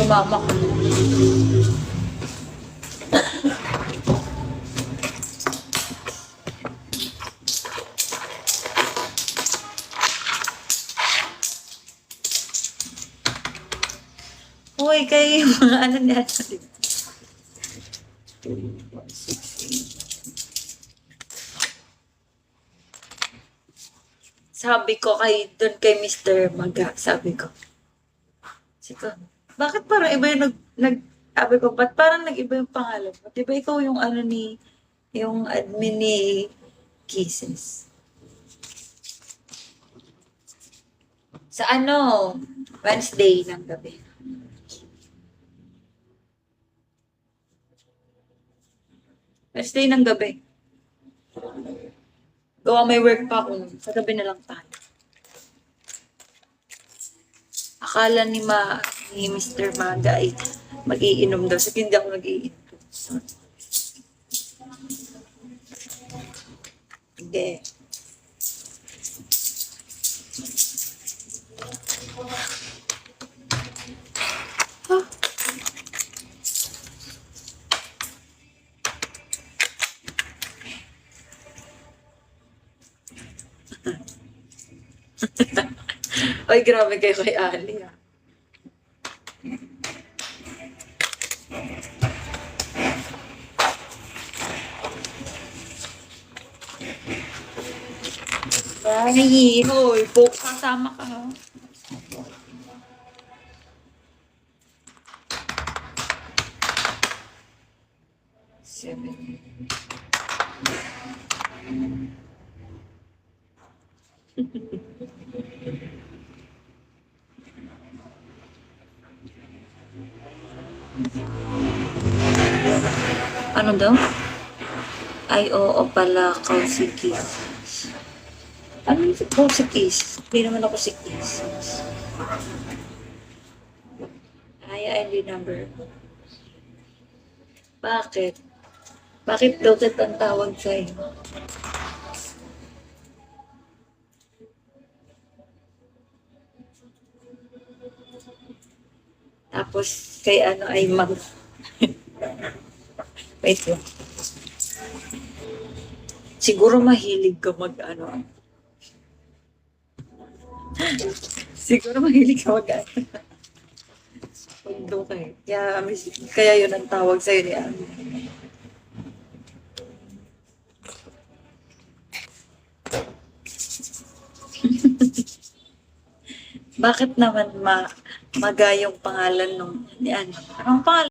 mama ko. Uy, kayo yung mga ano niya. Sabi ko doon kay Mr. Maga, sabi ko, bakit parang iba yung sabi ko, ba't parang nag-iba yung pangalan mo? Di ba ikaw yung yung admin ni Kisses? Sa Wednesday ng gabi. Wednesday ng gabi. Gawa may work pa ako. Sa gabi na lang tayo. Akala ni Mr. Maga ay mag-iinom daw. Sabi hindi ako nag-iinom. Hindi. Huh? Ay, grabe kayo kay Ali, ah. Ay, hoy, kasama ka, ha? Seven. Ano daw? Ay, oo pala, ako si Kiss. Ano yung ako si Kiss? Hindi naman ako si Kiss. Ay, ID number. Bakit? Bakit daw kitang tawag sa'yo? Tapos, kay ay wait lang. Siguro mahilig ka Siguro mahilig ka Pagdo ka eh. Kaya yun ang tawag sa'yo ni Ami. Bakit naman Maga yung pangalan ni Ano? Anong pangalan?